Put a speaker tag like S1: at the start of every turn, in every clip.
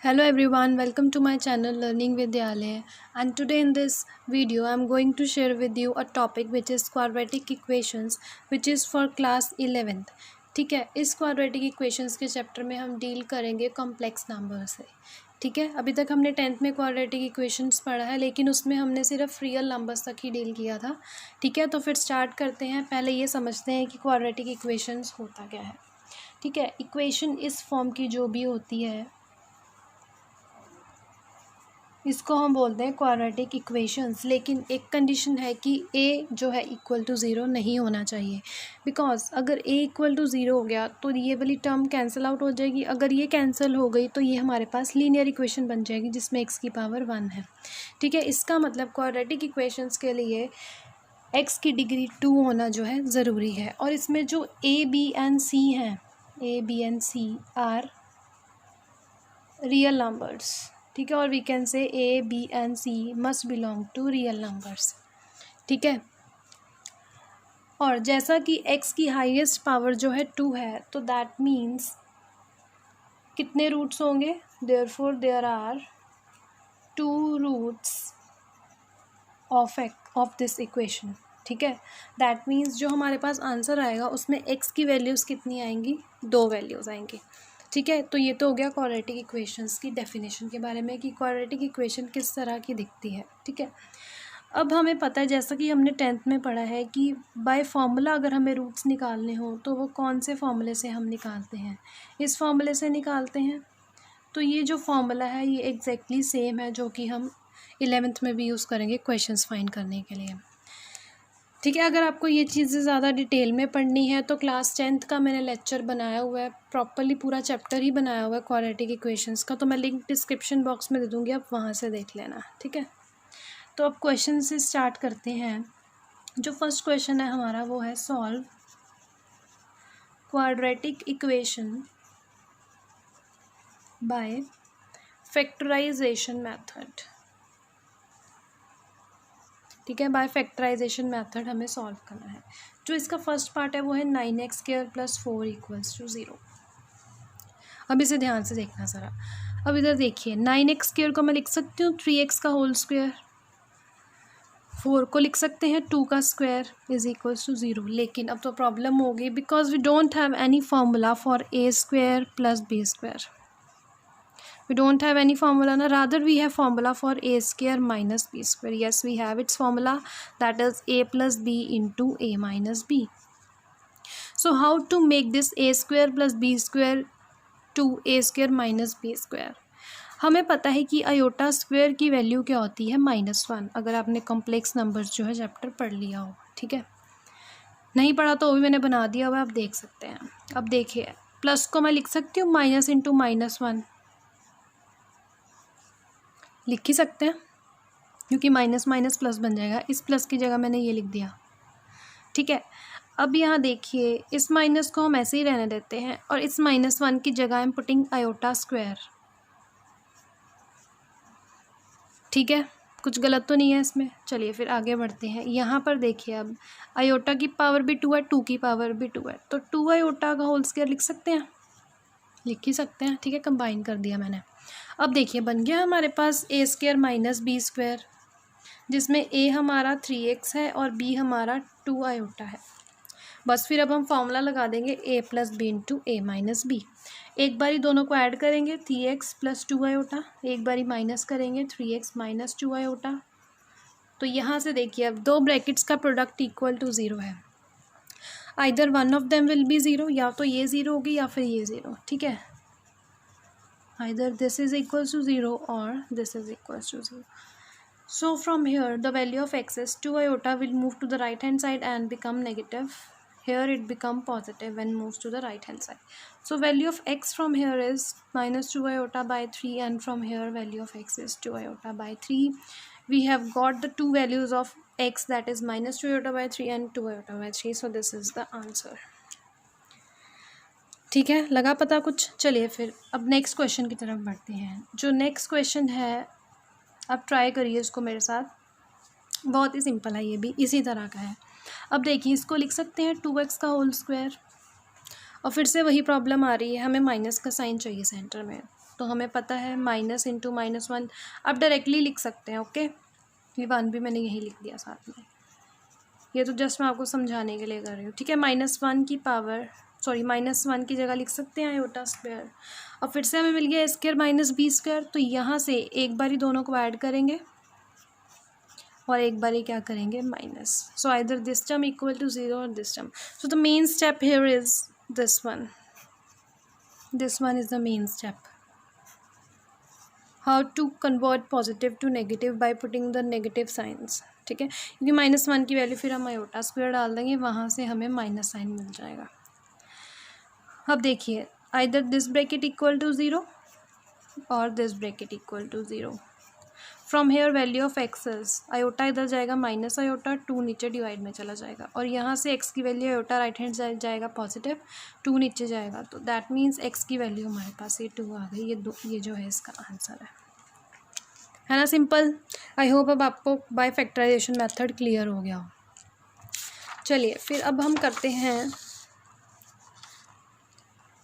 S1: Hello everyone, welcome to my channel Learning Vidyalaya, and today in this video I am going to share with you a topic which is quadratic equations which is for class 11th। ठीक है, इस quadratic equations के chapter में हम deal करेंगे complex number से। ठीक है, अभी तक हमने 10th में quadratic equations पढ़ा है, लेकिन उसमें हमने सिर्फ रियल नंबर्स तक ही डील किया था। ठीक है, तो फिर स्टार्ट करते हैं। पहले ये समझते हैं कि quadratic equations होता क्या है। ठीक है, इक्वेशन इस फॉर्म की जो भी होती है इसको हम बोलते हैं क्वाड्रेटिक इक्वेशंस, लेकिन एक कंडीशन है कि ए जो है इक्वल टू ज़ीरो नहीं होना चाहिए। बिकॉज अगर ए इक्वल टू ज़ीरो हो गया तो ये वाली टर्म कैंसिल आउट हो जाएगी। अगर ये कैंसिल हो गई तो ये हमारे पास लीनियर इक्वेशन बन जाएगी जिसमें एक्स की पावर 1 है। ठीक है, इसका मतलब क्वाड्रेटिक इक्वेशंस के लिए एक्स की डिग्री 2 होना जो है ज़रूरी है। और इसमें जो ए बी एंड सी हैं, a b and c are real numbers. ठीक है, और we can say a b and c must belong to real numbers. ठीक है, और जैसा कि x की हाईएस्ट पावर जो है 2 है, तो दैट मीन्स कितने रूट्स होंगे? Therefore there are 2 roots of this equation. ठीक है, दैट मीन्स जो हमारे पास आंसर आएगा उसमें x की वैल्यूज़ कितनी आएंगी? 2 वैल्यूज़ आएंगी। ठीक है, तो ये तो हो गया क्वाड्रेटिक इक्वेशंस की डेफिनेशन के बारे में कि क्वाड्रेटिक इक्वेशन किस तरह की दिखती है। ठीक है, अब हमें पता है, जैसा कि हमने 10th में पढ़ा है, कि बाय फार्मूला अगर हमें रूट्स निकालने हो तो वो कौन से फार्मूले से हम निकालते हैं? इस फार्मूले से निकालते हैं। तो ये जो फार्मूला है ये एग्जैक्टली सेम है जो कि हम 11th में भी यूज़ करेंगे क्वेश्चंस फाइंड करने के लिए। ठीक है, अगर आपको ये चीज़ें ज़्यादा डिटेल में पढ़नी है तो क्लास 10th का मैंने लेक्चर बनाया हुआ है, प्रॉपरली पूरा चैप्टर ही बनाया हुआ है क्वाड्रेटिक इक्वेशंस का, तो मैं लिंक डिस्क्रिप्शन बॉक्स में दे दूँगी, आप वहाँ से देख लेना। ठीक है, तो अब क्वेश्चन से स्टार्ट करते हैं। जो फर्स्ट क्वेश्चन है हमारा वो है solve quadratic equation by factorisation method. ठीक है, बाय फैक्टराइजेशन मेथड हमें सॉल्व करना है। जो इसका फर्स्ट पार्ट है वो है 9x² + 4 = 0। अब इसे ध्यान से देखना ज़रा। अब इधर देखिए, 9x² को मैं लिख सकती हूँ 3x का होल स्क्वायर, 4 को लिख सकते हैं 2 का स्क्वायर = 0। लेकिन अब तो प्रॉब्लम होगी, because we don't have any formula for a² + b²। We don't have any formula, na, rather we have formula for a² - b². Yes, we have its formula, that is a + b into a - b. So how to make this a² + b² to a² - b²? हमें पता है कि iota square की value क्या होती है? -1। अगर आपने कॉम्प्लेक्स नंबर्स जो है चैप्टर पढ़ लिया हो। ठीक है, नहीं पढ़ा तो वो भी मैंने बना दिया हुआ, आप देख सकते हैं। अब देखिए, प्लस को मैं लिख सकती हूँ माइनस इंटू -1, लिख ही सकते हैं क्योंकि माइनस माइनस प्लस बन जाएगा। इस प्लस की जगह मैंने ये लिख दिया। ठीक है, अब यहाँ देखिए, इस माइनस को हम ऐसे ही रहने देते हैं और इस -1 की जगह I am putting iota square. ठीक है, कुछ गलत तो नहीं है इसमें। चलिए फिर आगे बढ़ते हैं। यहाँ पर देखिए, अब आयोटा की पावर भी 2 है, 2 की पावर भी 2 है, तो 2 आयोटा का होल स्क्वायर लिख सकते हैं, लिख ही सकते हैं। ठीक है, कंबाइन कर दिया मैंने। अब देखिए, बन गया हमारे पास a² - b², जिसमें a हमारा 3x है और b हमारा 2 आयोटा है। बस फिर अब हम फॉर्मूला लगा देंगे a + b × a - b। एक बारी दोनों को ऐड करेंगे 3x + 2 आयोटा, एक बारी माइनस करेंगे 3x - 2 आयोटा। तो यहाँ से देखिए, अब 2 ब्रैकेट्स का प्रोडक्ट = 0 है। Either one of them will be 0, या तो ये 0 होगी या फिर ये 0। ठीक है, either this is equals to 0 or this is equals to 0. So from here the value of x is 2 iota will move to the right hand side and become negative. Here it become positive when moves to the right hand side. So value of x from here is -2 iota by 3, and from here value of x is 2 iota by 3. We have got the two values of x, that is -2 iota by 3 and 2 iota by 3. So this is the answer. ठीक है, लगा पता कुछ? चलिए फिर अब next question की तरफ बढ़ते हैं। जो नेक्स्ट क्वेश्चन है, आप ट्राई करिए इसको मेरे साथ, बहुत ही सिंपल है, ये भी इसी तरह का है। अब देखिए, इसको लिख सकते हैं 2x का होल स्क्वायर, और फिर से वही प्रॉब्लम आ रही है, हमें माइनस का साइन चाहिए सेंटर में। तो हमें पता है माइनस इंटू -1 अब डायरेक्टली लिख सकते हैं। ओके, ये 1 भी मैंने यही लिख दिया साथ में, ये तो जस्ट मैं आपको समझाने के लिए कर रही हूँ। ठीक है, -1 की पावर -1 की जगह लिख सकते हैं आयोटा स्क्वायर। और फिर से हमें मिल गया स्क्वायर माइनस बी स्क्वायर, तो यहाँ से एक बारी दोनों को ऐड करेंगे और एक बारी क्या करेंगे minus. So either this term equal to 0 और this term. So the main step here is this one is the main step, how to convert positive to negative by putting the negative signs. ठीक है, क्योंकि -1 की value फिर हम iota square डाल देंगे, वहाँ से हमें माइनस साइन मिल जाएगा। अब देखिए, either this bracket equal to 0 और this bracket equal to 0। From here value of x, iota इधर जाएगा माइनस आयोटा, 2 नीचे डिवाइड में चला जाएगा, और यहाँ से एक्स की value iota right hand side जाएगा पॉजिटिव, 2 नीचे जाएगा, तो दैट मीन्स एक्स की वैल्यू हमारे पास ये 2 आ गई। ये जो है इसका आंसर है ना, सिंपल। आई होप अब आपको बाय फैक्टराइजेशन मेथड क्लियर हो गया हो। चलिए फिर अब हम करते हैं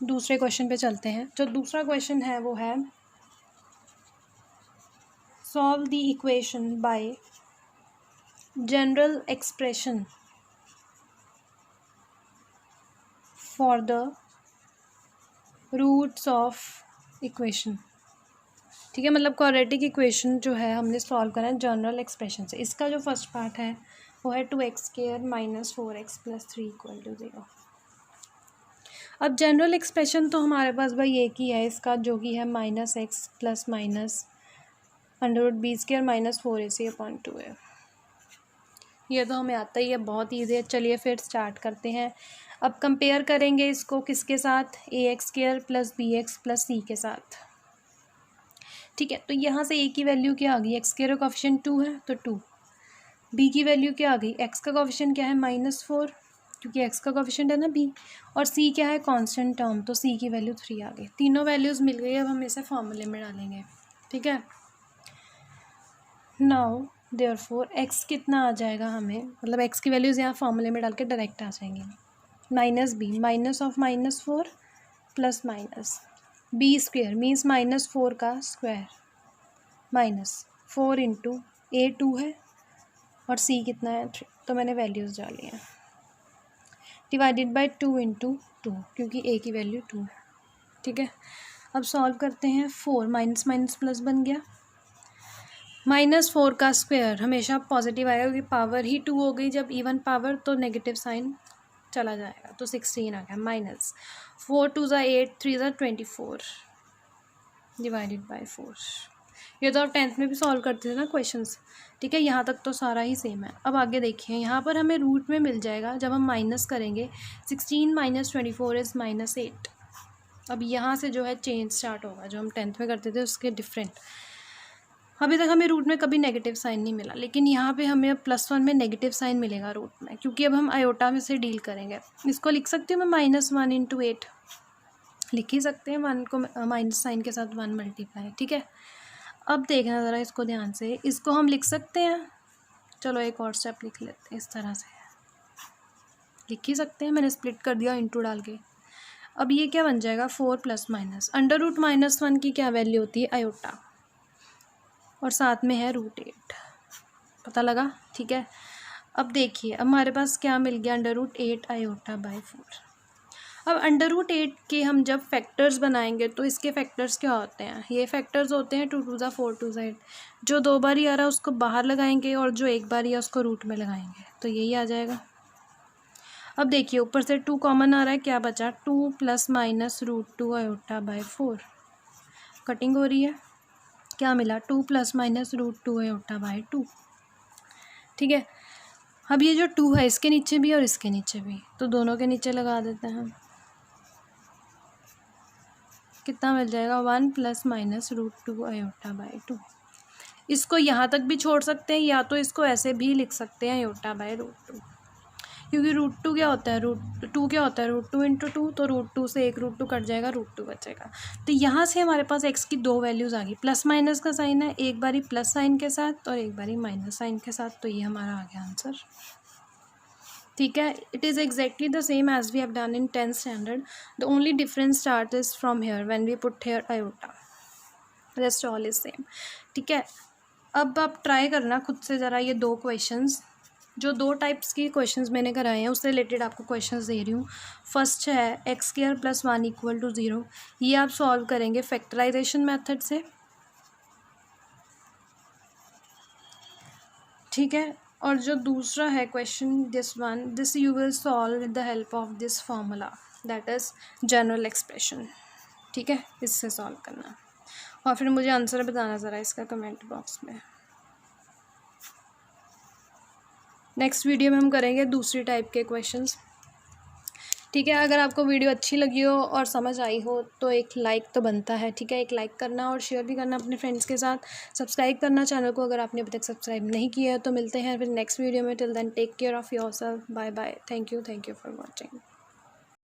S1: दूसरे क्वेश्चन पे चलते हैं। जो दूसरा क्वेश्चन है वो है solve the equation by general expression for the roots of equation. ठीक है, मतलब क्वाड्रेटिक इक्वेशन जो है हमने सॉल्व करा है जनरल एक्सप्रेशन से। इसका जो फर्स्ट पार्ट है वो है 2x² - 4x + 3 = 0। अब जनरल एक्सप्रेशन तो हमारे पास भाई एक ही है इसका, जो कि है -x + √b² - 4ac/2 है। ये तो हमें आता ही है, बहुत ईजी है। चलिए फिर स्टार्ट करते हैं। अब कंपेयर करेंगे इसको किसके साथ, ax² + bx + c के साथ। ठीक है, तो यहाँ से a की वैल्यू क्या आ गई, x² का कोएफिशिएंट 2 है तो 2, b की वैल्यू क्या आ गई, x का कोएफिशिएंट क्या है -4 क्योंकि x का कोएफिशिएंट है ना b, और c क्या है कांस्टेंट टर्म, तो c की वैल्यू 3 आ गई। तीनों वैल्यूज़ मिल गई, अब हम इसे फॉर्मूले में डालेंगे। ठीक है, नाउ देयरफॉर x कितना आ जाएगा हमें, मतलब x की वैल्यूज़ यहाँ फॉर्मूले में डाल के डायरेक्ट आ जाएंगी। -b -4 + b² मीन्स -4 का स्क्वायर -4 इंटू a 2 है और c कितना है 3, तो मैंने वैल्यूज़ डाली हैं, डिवाइडेड बाय 2 इंटू 2 क्योंकि a की वैल्यू 2 है। ठीक है, अब सॉल्व करते हैं। 4 माइनस माइनस प्लस बन गया, -4 का स्क्वायर हमेशा पॉजिटिव आएगा क्योंकि पावर ही 2 हो गई, जब इवन पावर तो नेगेटिव साइन चला जाएगा, तो 16 आ गया, -4 2 = 8 3 = 24 डिवाइडेड बाय 4। ये तो आप 10th में भी सॉल्व करते थे ना क्वेश्चंस। ठीक है, यहाँ तक तो सारा ही सेम है। अब आगे देखिए, यहाँ पर हमें रूट में मिल जाएगा, जब हम माइनस करेंगे 16 - 24 इज़ -8। अब यहाँ से जो है चेंज स्टार्ट होगा, जो हम 10th में करते थे उसके डिफरेंट। अभी तक हमें रूट में कभी नेगेटिव साइन नहीं मिला, लेकिन यहाँ पे हमें +1 में नेगेटिव साइन मिलेगा रूट में, क्योंकि अब हम आयोटा में से डील करेंगे। इसको लिख सकती हूँ मैं -1 × 8, लिख ही सकते हैं, 1 को माइनस साइन के साथ 1 मल्टीप्लाई। ठीक है, अब देखना ज़रा इसको ध्यान से, इसको हम लिख सकते हैं, चलो एक और स्टेप लिख लेते हैं, इस तरह से लिख ही सकते हैं, मैंने स्प्लिट कर दिया इंटू डाल के। अब ये क्या बन जाएगा, 4 + √-1 की क्या वैल्यू होती है आयोटा, और साथ में है √8, पता लगा। ठीक है, अब देखिए हमारे पास क्या मिल गया, √8 आयोटा बाय 4। अब √8 के हम जब फैक्टर्स बनाएंगे तो इसके फैक्टर्स क्या होते हैं, ये फैक्टर्स होते हैं 2 × 2 = 4 2 × 8, जो 2 बार आ रहा है उसको बाहर लगाएंगे और जो एक बार उसको रूट में लगाएंगे, तो यही आ जाएगा। अब देखिए ऊपर से 2 कॉमन आ रहा है, क्या बचा, 2 ± √2 आयोटा बाय 4, कटिंग हो रही है, क्या मिला, 2 ± √2 आयोटा बाय 2। ठीक है, अब ये जो 2 है इसके नीचे भी और इसके नीचे भी, तो दोनों के नीचे लगा देते हैं, कितना मिल जाएगा, 1 ± √2 आयोटा बाय 2। इसको यहाँ तक भी छोड़ सकते हैं, या तो इसको ऐसे भी लिख सकते हैं आयोटा बाय √2, क्योंकि √2 क्या होता है, √2 क्या होता है, √2 × 2, तो √2 से एक √2 कट जाएगा, √2 बचेगा। तो यहाँ से हमारे पास x की 2 वैल्यूज़ आ गई, प्लस माइनस का साइन है, एक बारी प्लस साइन के साथ और एक बारी माइनस साइन के साथ, तो ये हमारा आ गया आंसर। ठीक है, it is exactly the same as we have done in 10th standard, the only difference start is from here when we put here iota. Rest all is same. ठीक है, अब आप ट्राई करना खुद से ज़रा ये 2 क्वेश्चंस, जो 2 टाइप्स की क्वेश्चंस मैंने कराए हैं उससे रिलेटेड आपको क्वेश्चंस दे रही हूँ। फर्स्ट है x² + 1 = 0, ये आप सॉल्व करेंगे फैक्टराइजेशन मेथड से। ठीक है, और जो दूसरा है question this you will solve with the help of this formula, that is general expression. ठीक है, इससे सॉल्व करना और फिर मुझे आंसर बताना ज़रा इसका कमेंट बॉक्स में। नेक्स्ट वीडियो में हम करेंगे दूसरी टाइप के क्वेश्चंस। ठीक है, अगर आपको वीडियो अच्छी लगी हो और समझ आई हो तो एक लाइक तो बनता है। ठीक है, एक लाइक करना और शेयर भी करना अपने फ्रेंड्स के साथ, सब्सक्राइब करना चैनल को अगर आपने अभी तक सब्सक्राइब नहीं किया है। तो मिलते हैं फिर नेक्स्ट वीडियो में। Till then take care of yourself, bye bye, thank you for watching.